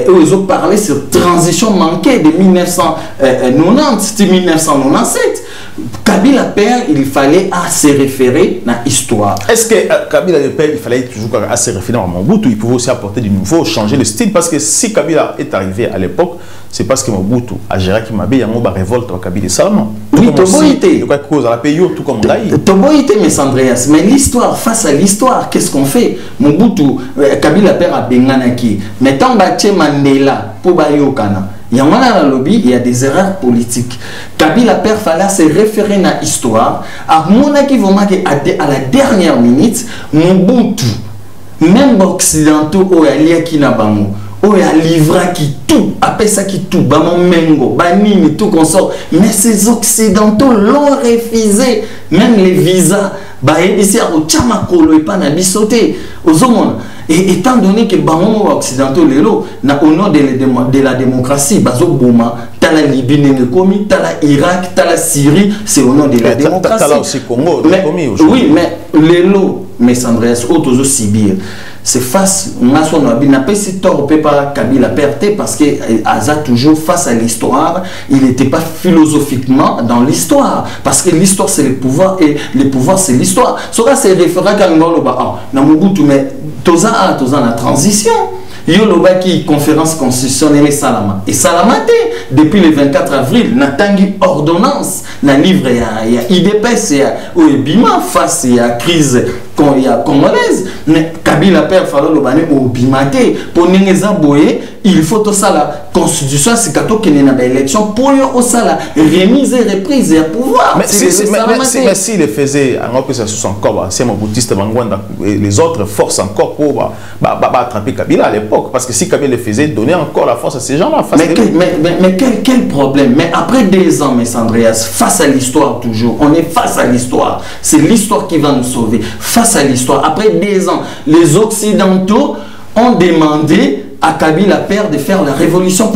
où ils ont parlé sur transition manquée de 1990-1997. Kabila père, il fallait se référer à l'histoire. Est-ce que Kabila le père, il fallait toujours se référer à Mobutu? Il pouvait aussi apporter du nouveau, changer le style, parce que si Kabila est arrivé à l'époque, c'est parce que Mobutu a géré qui m'a bien en révolte à Kabila seulement. Oui, Toboïté. De quoi cause à la paye tout comme Daï. Toboïté, mais Andreas. Mais l'histoire, face à l'histoire, qu'est-ce qu'on fait? Mobutu, Kabila père a Benganaki. Mais tant que Mandela, pour Bayokana. Il y a un lobby, il y a des erreurs politiques. Kabila père fallait se référer à l'histoire. À mon avis, à la dernière minute, Mobutu, même occidentaux, il y a qui n'a pas mot. Il y a livra qui tout, appelle ça qui tout, Bamon Mengo, Banini, tout qu'on sort. Mais ces occidentaux l'ont refusé. Même les visas, ici à Tchamakolo et pas Nabisoté. Et étant donné que les occidentaux, au nom de la démocratie, Bazo Bouma, t'as la Libye, t'as la Irak, t'as la Syrie, c'est au nom de la démocratie. T'as là aussi Congo, oui, mais les lots, mais Andreas, autres Sibir, c'est face, Massonoabi n'a pas si tort, pas Kabila perte parce que Aza toujours face à l'histoire, il n'était pas philosophiquement dans l'histoire, parce que l'histoire c'est le pouvoir et le pouvoir c'est l'histoire. Sora c'est référent à Ngoloba, Namubutu, mais Toza la transition. Yoloba qui conférence constitutionnelle Salama. Et Salamate, depuis le 24 avril, n'a tangi ordonnance, n'a livre il y a IDPS, il y a Bima face à la crise congolaise. Mais Kabila Père Falo Lobane au Bimate, pour Nengeza Boye, il faut tout ça la constitution, c'est qu'il y a une élection pour la remise et reprise et pouvoir. Mais s'il le faisait, alors que ça sous encore, c'est mon boutiste les autres forces encore pour attraper Kabila à l'époque. Parce que si Kabila le faisait, donner encore la force à ces gens-là. Mais quel problème? Mais après 2 ans, M. Andreas, face à l'histoire toujours, on est face à l'histoire. C'est l'histoire qui va nous sauver. Face à l'histoire. Après 2 ans, les Occidentaux ont demandé à Kabila Père de faire la révolution,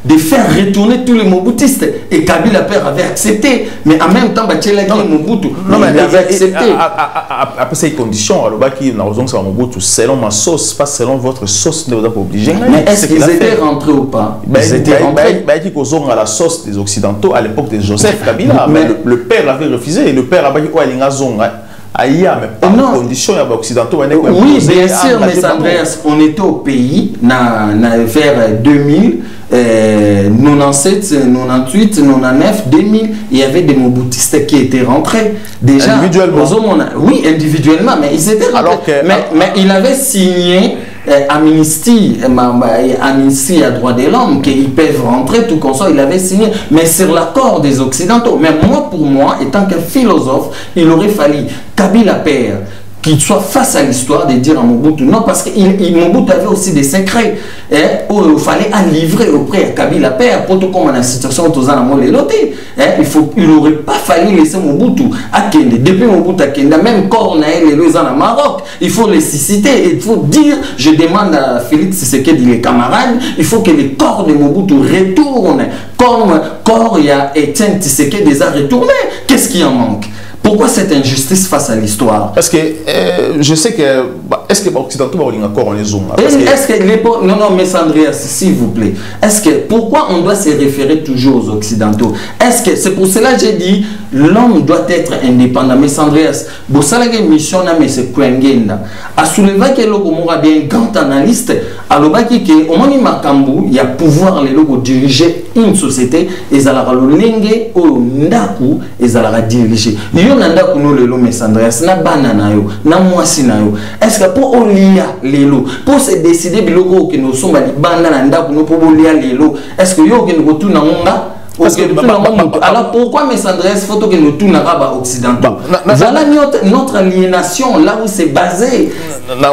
de faire retourner tous les Mobutistes. Et Kabila Père avait accepté. Mais en même temps, Mobutu il avait accepté. Après ces conditions, alors Mobutu, selon ma sauce, pas selon votre sauce, ne vous pas obligé. Mais est-ce qu'ils étaient rentrés ou pas? Ils étaient rentrés. À la sauce des Occidentaux à l'époque de Joseph Kabila. Mais le père avait refusé. Et le père avait dit mais pas de conditions occidentaux. Oui, bien sûr, mais Andreas, on était au pays vers 2000, 97, 98, 99, 2000, il y avait des Mobutistes qui étaient rentrés. Déjà, individuellement. Oui, individuellement, mais ils étaient rentrés. Mais il avait signé amnistie à droit de l'homme, qu'ils peuvent rentrer, tout comme ça, il avait signé, mais sur l'accord des Occidentaux. Mais pour moi, étant qu'un philosophe, il aurait fallu Kabila Père qu'il soit face à l'histoire de dire à Mobutu non, parce que Mobutu avait aussi des secrets où il fallait livrer auprès de Kabila Père pour tout comme la situation où il n'aurait pas fallu laisser Mobutu à Kende. Depuis Mobutu à Kende, même corps les au Maroc, il faut les citer, il faut dire, je demande à Félix Tshisekedi, les camarades, il faut que les corps de Mobutu retournent comme corps il y a Etienne Tshisekedi déjà retourné. Qu'est-ce qui en manque? Pourquoi cette injustice face à l'histoire? Parce que je sais que... Est-ce que les Occidentaux vont encore en les hommes? Est-ce que les... Non, mais Andreas, s'il vous plaît. Est-ce que... Pourquoi on doit se référer toujours aux Occidentaux? Est-ce que... C'est pour cela que j'ai dit, l'homme doit être indépendant. Mais Andreas, vous savez que mission mais c'est Kwengenda. À soulever que l'homme a bien un grand analyste, à l'obaki que au moins Makambu, il y a pouvoir les logos diriger une société, et ça la lengue au ndaku, et ça la diriger. Nanda kuno lelo Andreas na banana yo na mwasi na yo est-ce que pour olia lelo pour se décider biloko que nous sommes ali banda na nda kuno pour olia lelo est-ce que yo que nous tuna ngonga? Alors pourquoi mes Andreas photo que nous tournons occidentaux? Voilà notre aliénation là où c'est basé.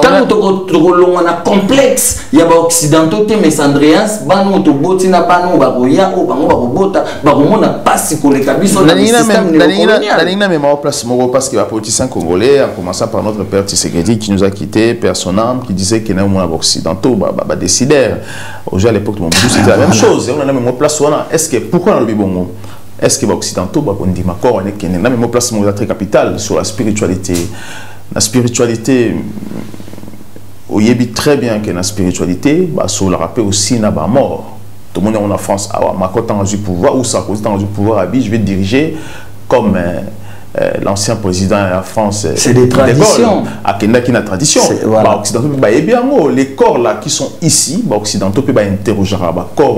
Quand on a complexe, il y a des occidentaux mes Andreas, bano to botina bano baroya ou bango barobota, baromona pas si collé kabiso dans le système néocolonial. Parce que les politiciens congolais, en commençant par notre père Tshisekedi qui nous a quittés, père son âme, qui disait qu'il y a des occidentaux, décideurs. Aujourd'hui à l'époque de Mobutu c'était la même chose. On a même place est-ce que pourquoi le Bibongo? Est-ce que les Occidentaux, on dit d'accord, on a même place très capitale sur la spiritualité. La spiritualité, on y est très bien que la spiritualité, sur le rappel aussi, n'a pas mort. Tout le monde est en France, ma côte du pouvoir, ou ça cause du pouvoir, je vais diriger comme l'ancien président de la France. C'est des traditions. À Kenya, qui a une tradition. Occidentaux, et bien, les corps là qui sont ici, Occidentaux peuvent interroger les corps,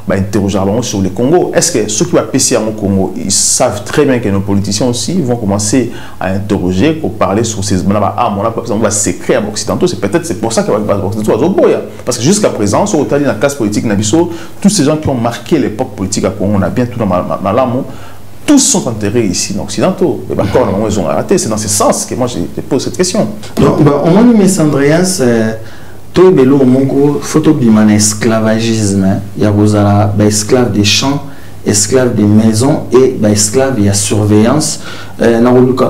interroger sur le Congo. Est-ce que ceux qui vont passer au Congo, ils savent très bien que nos politiciens aussi vont commencer à interroger, pour parler sur ces secrets occidentaux? C'est peut-être pour ça que parce que jusqu'à présent, sur la classe politique, tous ces gens qui ont marqué l'époque politique à Congo, on a bien tout dans Malamo. Tous sont enterrés ici, occidentaux. Et d'accord, ils ont arrêté. C'est dans ce sens que moi je pose cette question. Donc, au moins, M. Andreas, tout le monde, photo biman esclavagisme, il y a esclaves des champs esclaves de maison et esclaves et surveillance.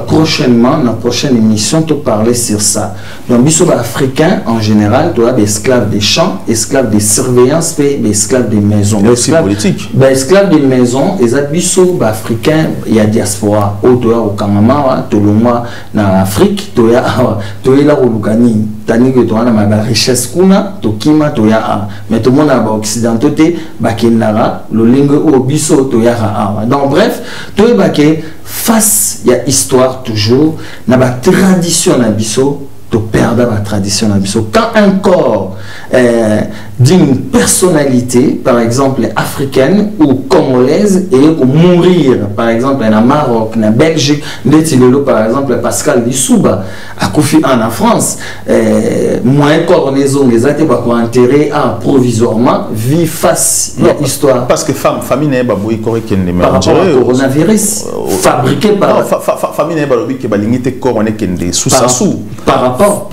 Prochainement, dans la prochaine émission, tu parler sur ça. Donc, les africains en général, tu as esclaves des champs, esclaves de surveillance et esclaves des maisons. Mais aussi politique. Esclaves des maisons, les africains, il y a diaspora. Au Kanama, tu as en Afrique, tu as là au Lugani, tu as la richesse, tu as mais tout le monde a occidentaux, tu as le lingue au biso, tu as donc bref, tu as face il y a histoire toujours na ba tradition na biso to perdre la tradition na biso quand un corps d'une personnalité par exemple africaine ou congolaise et pour mourir par exemple en Maroc en Belgique par exemple Pascal Lissouba a Kofi en France moins cornaison les athées va enterrer provisoirement vie face à l'histoire parce que famille n'est pas boui correct qui par rapport au coronavirus fabriqué par famille n'est pas lobby qui va limiter corps on est qui des sous par rapport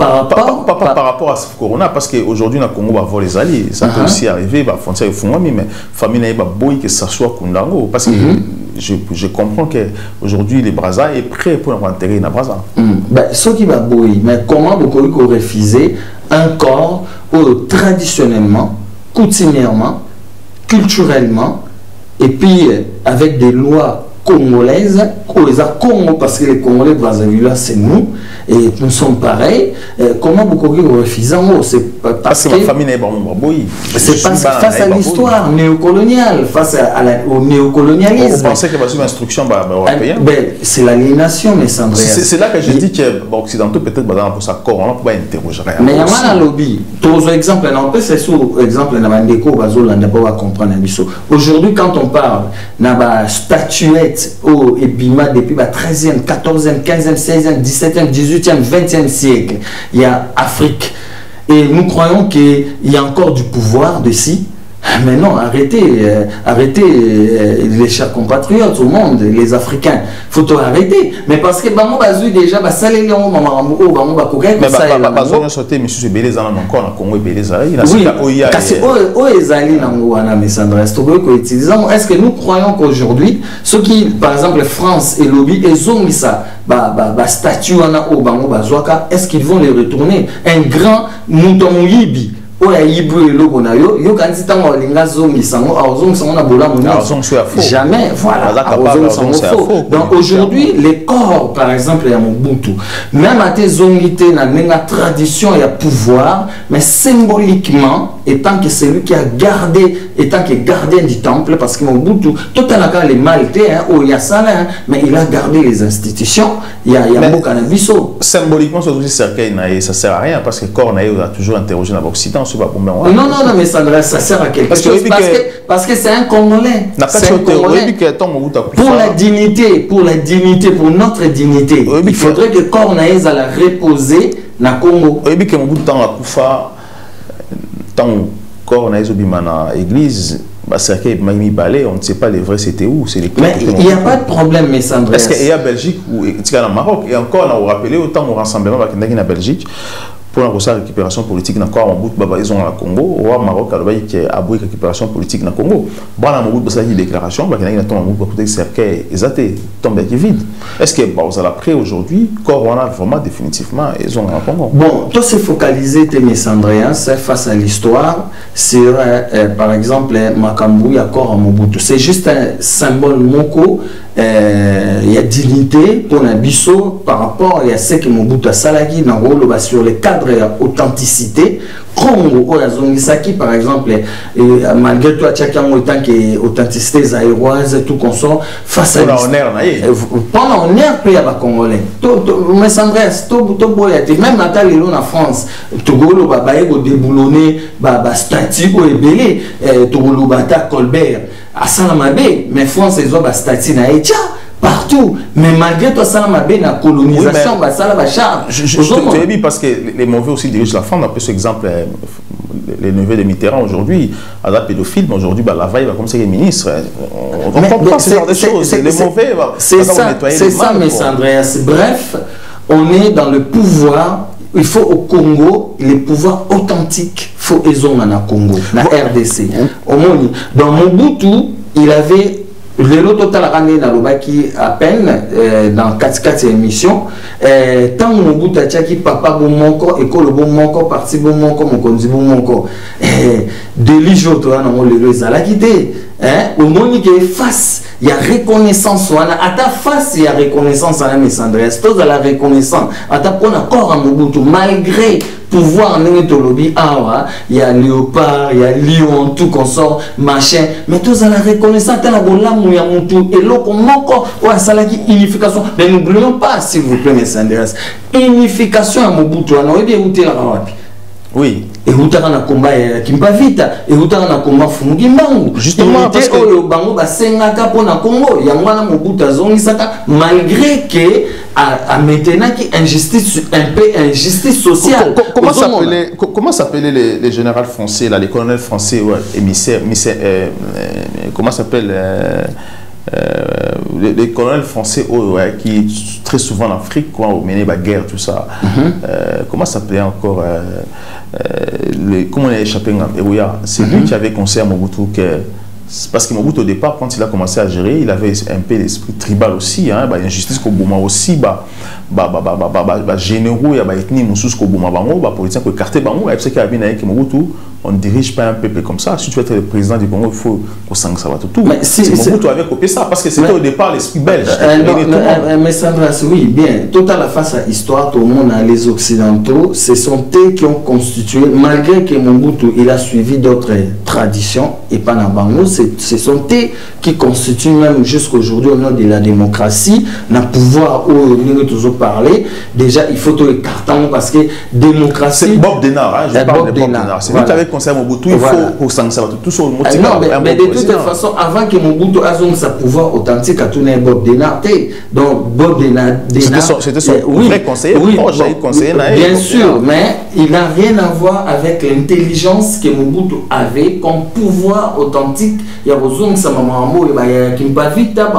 à ce corona parce qu'aujourd'hui dans le Congo va voir les alliés ça peut aussi arriver va frontière au fond mais famille n'est pas boui que ça soit Kundango parce que je comprends que aujourd'hui les Brazza est prêt pour enterrer na Brazza ce qui va boui mais comment vous pouvez refuser un corps où traditionnellement coutumièrement culturellement et puis avec des lois congolaises, Congo parce que les Congolais Brazzaville c'est nous et nous sommes pareils. Comment vous pouvez refuser c'est parce que la famille n'est pas c'est parce que face à l'histoire néocoloniale, face au néocolonialisme. Vous pensez que c'est une instruction européenne? C'est l'aliénation, mais sans c'est là que je dis que les Occidentaux peut-être pour ça corps on peut interroger. Mais il y a un lobby. Tous exemple, on peut c'est sous exemple dans Mandeko Bazol on n'a pas comprendre aujourd'hui quand on parle n'a statuette au Ebima depuis le 13e, 14e, 15e, 16e, 17e, 18e, 20e siècle. Il y a Afrique. Et nous croyons qu'il y a encore du pouvoir dessus. Mais non, arrêtez les chers compatriotes au monde, les Africains. Il faut arrêter. Mais parce que Bango Bazou déjà, ça les gens, Bango Bakouké, mais Bazou a sauté, mais si Bélé Zana encore, on a Congo et Bélé Zana. Oui, parce que Oezali Nangoana, mais Sandra, est-ce que nous croyons qu'aujourd'hui, ceux qui, par exemple, France et Lobby, ils ont mis ça, statut au Bango Bazouaka, est-ce qu'ils vont les retourner? Un grand mouton Yibi. Jamais, voilà. Donc aujourd'hui, les corps, par exemple, il y a Mobutu, même à tes zongités, la tradition et le pouvoir, mais symboliquement, étant que c'est lui qui a gardé, étant que gardien du temple, parce que Mobutu, tout à l'heure, les Maltais, il y a ça, mais il a gardé les institutions, il y a beaucoup de cannabiso. Symboliquement, ça ne sert à rien, parce que corps a toujours interrogé dans l'Occident. Non, mais ça sert à quelque chose. Parce que c'est un Congolais. Pour la dignité, pour notre dignité, il faudrait que Cornaïs la reposer dans le Congo. Tant Cornaïs dans l'église, on ne sait pas les vrais c'était où. Mais il n'y a pas de problème, mais Sandra. Est-ce qu'il y a Belgique ou au Maroc? Et encore, on a rappelé autant au rassemblement avec la Belgique. Pour la récupération politique dans quoi ils ont au Congo au Maroc qui a abouti récupération politique dans le Congo bon on a beaucoup de déclaration bah il y a un cercueil exaté tombé vide est-ce que vous allez après aujourd'hui corps on a vraiment définitivement ils ont un Congo bon toi c'est focalisé tes Andréas face à l'histoire sur par exemple Makambu ya corps Mobutu c'est juste un symbole moko il y a dignité pour un biseau par rapport à ce que Mobutu a salagi sur les cadres authenticité Congo Zongisaki par exemple malgré tout chacun autant que authenticité zaïroise tout consort face à pendant on est pays à Congolais mais Sandrès même Nathalie en France Togolo babaye déboulonné statut au ebélé Togolo bata Colbert à Salamabé mais France ils ont statut na etia partout, mais malgré tout ça, la colonisation, ça la charge. Je te dis parce que les mauvais aussi dirigent la France. On a pris exemple, les neveux de Mitterrand aujourd'hui, à la pédophile, mais aujourd'hui, la veille va comme ça, les ministres. On comprend ce genre de choses. Les mauvais, c'est ça, mais Andreas. Bref, on est dans le pouvoir. Il faut au Congo, les pouvoirs authentiques, il faut qu'ils ont dans le Congo, la RDC. Dans Mobutu, il avait Lelo total année na lobaki à peine dans 4 émissions tant Mobutu tchaki papa bon moko école bon moko parti bon moko mokonzi bon moko délivre toi na lelo ezala quitté au monique face il y a reconnaissance wana ata face il y a reconnaissance à Miss Andreas tous à la reconnaissance ata pour accord à Mobutu malgré pouvoir lobby il y a léopard il y a lion tout consort machin mais tous à la reconnaissance à la bolamu ya mutu et loko moko wa salaki unification mais n'oublions pas s'il vous plaît Miss Andreas unification à Mobutu wana obi outé la wapi oui et utaka na combat kimpa vita et utaka na combat fumuki mbangu justement parce que oyo bango basengaka pona Congo ya mwana Mobutu azongisaka malgré que à maintenant qui injustice un peu injustice sociale comment s'appelaient les généraux français là les colonels français ouais, émissaires comment s'appelle les colonels français ouais, qui très souvent en Afrique quoi au mener la guerre tout ça comment s'appelait encore comment il a échappé c'est lui qui avait conseillé à Mobutu que parce que Mobutu au départ quand il a commencé à gérer il avait un peu l'esprit tribal aussi hein bah injustice ko boma aussi généraux ya ba ethnie mususu ko boma bango ba politicien ko écarter bango et c'est qu'il y a bien avec Mobutu on ne dirige pas un peuple comme ça. Si tu veux être le président du Congo, il faut qu'on s'en sache tout. Mais si Mobutu avait copié ça, parce que c'était au départ l'esprit belge. Mais Sandra, oui, bien. Tout à la face à l'histoire, tout le monde, les Occidentaux, ce sont eux qui ont constitué, malgré que Mobutu il a suivi d'autres traditions, et pas dans Bango, ce sont eux qui constituent même jusqu'aujourd'hui au nom de la démocratie, le pouvoir où nous toujours parlé. Déjà, il faut tout le carton parce que démocratie. C'est Bob Denard, hein, je parle de Bob Denard. C'est lui qui avait conseil à Mobutu, il faut s'en savoir tout sur le motif. Non, mais de toute façon, avant que Mobutu ait sa pouvoir authentique à tourner Bob Denard, donc Bob Denard. C'était son vrai conseiller, bien sûr, mais il n'a rien à voir avec l'intelligence que Mobutu avait comme pouvoir authentique. Il y a besoin de sa maman, il y a vita,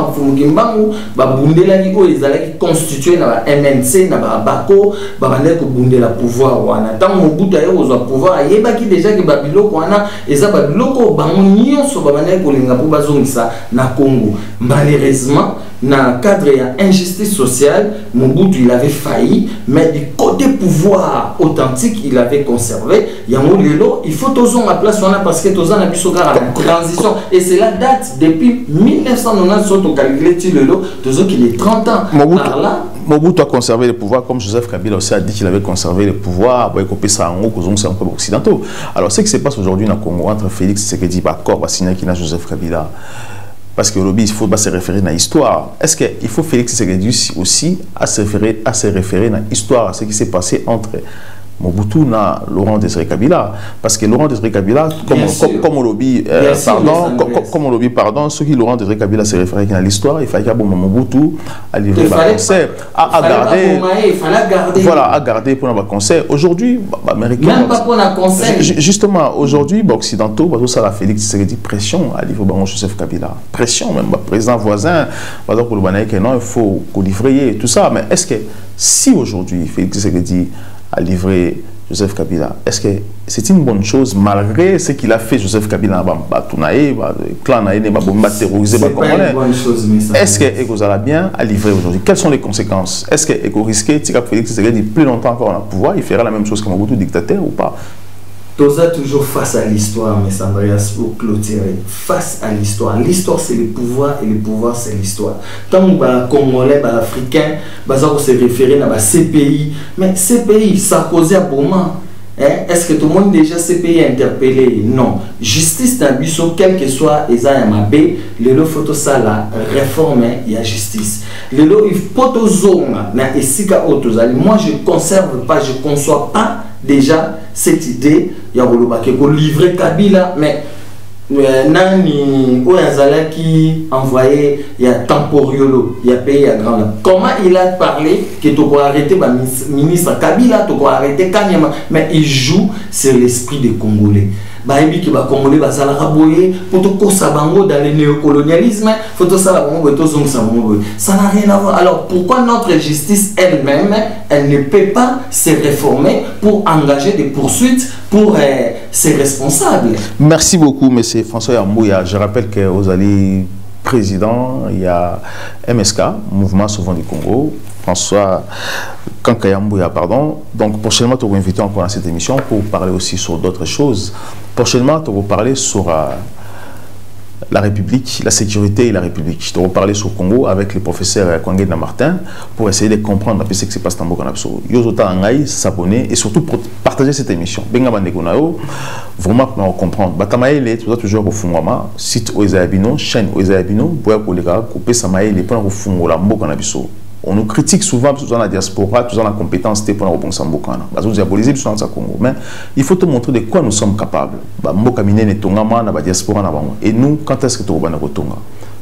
bundela liko ezalaki constitué na MNC na Bako, babandé ko bundela pouvoir wana. Tant Mobutu ayo ozwa pouvoir ayebaki déjà que babiloko wana eza babiloko bango nyonso babandé ko linga po bazongisa na Congo. Malheureusement dans le cadre de l'injustice sociale, Mobutu il avait failli, mais du côté pouvoir authentique, il avait conservé. Il faut tous la place parce que tous la transition. Et c'est la date depuis 1990, surtout calculé qu'il est 30 ans. Mobutu a conservé le pouvoir, comme Joseph Kabila aussi a dit qu'il avait conservé le pouvoir, il a copié ça en haut, c'est un peu occidentaux. Alors, ce qui se passe aujourd'hui dans le Congo, entre Félix Tshisekedi, Bakor, Bassina, Joseph Kabila, parce que il faut pas se référer à l'histoire. Est-ce qu'il faut Félix Tshisekedi aussi à se référer à l'histoire, à ce qui s'est passé entre Mobutu et Laurent Désiré Kabila? Parce que Laurent Désiré Kabila, comme on lobby, pardon, ceux qui Laurent Désiré Kabila se référaient à l'histoire, il fallait que Mobutu à livrer un concert, à garder pour un concert. Aujourd'hui, américain. Même pas pour un concert. Justement, aujourd'hui, occidentaux, ça la Félix Tshisekedi pression à livrer Joseph Kabila. Pression, même, président voisin, pour le Banaïque, non, il faut qu'on livre tout ça. Mais est-ce que si aujourd'hui, Félix Tshisekedi a livré Joseph Kabila, est-ce que c'est une bonne chose malgré ce qu'il a fait Joseph Kabila est-ce que vous allez bien à livrer aujourd'hui? Quelles sont les conséquences? Est-ce que vous risquez de Félix Tshisekedi plus longtemps encore dans le pouvoir, il fera la même chose que Mobutu dictateur ou pas? Toza toujours face à l'histoire, mais Andreas, pour clôturer. Face à l'histoire. L'histoire, c'est le pouvoir et le pouvoir, c'est l'histoire. Tant que les Congolais, les Africains, ils se référer à ces pays. Mais ces pays, ça causait un moment. Est-ce que tout le monde déjà ces pays interpellé? Non. Justice dans le quel que soit les AMAB, les lots photos ça la réforme, il y a justice. Les lots, il faut tout zone, mais ici moi je conserve pas, je conçois pas déjà cette idée. Il y a livrer Kabila, mais Nani Oyazala qui envoyé il y a Temporiolo, il y a payé à Grand. Comment il a parlé que tu dois arrêter le ministre Kabila, tu dois arrêter Kanyama, mais il joue sur l'esprit des Congolais. Baïbi qui va Congolais va ça la raboyer pour tout Kosabango dans le néocolonialisme, faut tout ça la ça n'a rien à voir. Alors pourquoi notre justice elle-même, elle ne peut pas se réformer pour engager des poursuites pour ses responsables? Merci beaucoup, M. François Yambouya. Je rappelle que vous allez président, il y a MSK, Mouvement Sauvant du Congo, François Kankayambouya, pardon. Donc prochainement, tu vas inviter encore dans cette émission pour parler aussi sur d'autres choses. Prochainement, tu vas parler sur la République, la sécurité et la République. Je te reparler sur le Congo avec le professeur Kwangé Martin pour essayer de comprendre ce qui se passe dans le Congo. Yozota Angaï, s'abonner et surtout partager cette émission. Benga Bandegonao, vraiment pour comprendre. Batamaïle, tu dois toujours au Fungwama, site Oezabino, chaîne Oezabino, Boya Kolega, couper Samaïle, pour le Fungola, Mbokanabiso. On nous critique souvent parce que dans la diaspora, tous dans la compétence pour nous répondre à Mbokana. Parce que nous diabolisons dans le Congo. Mais il faut te montrer de quoi nous sommes capables. Mbokamine ne tongama na diaspora na bango. Et nous, quand est-ce que tu vas nous tonga?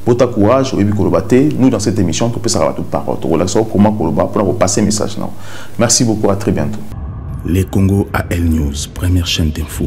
Pour ta courage, nous dans cette émission, tu peux savoir toute parole. Tu relaxer comment pour passer le message. Merci beaucoup, à très bientôt. Les Congo AL News, première chaîne d'info.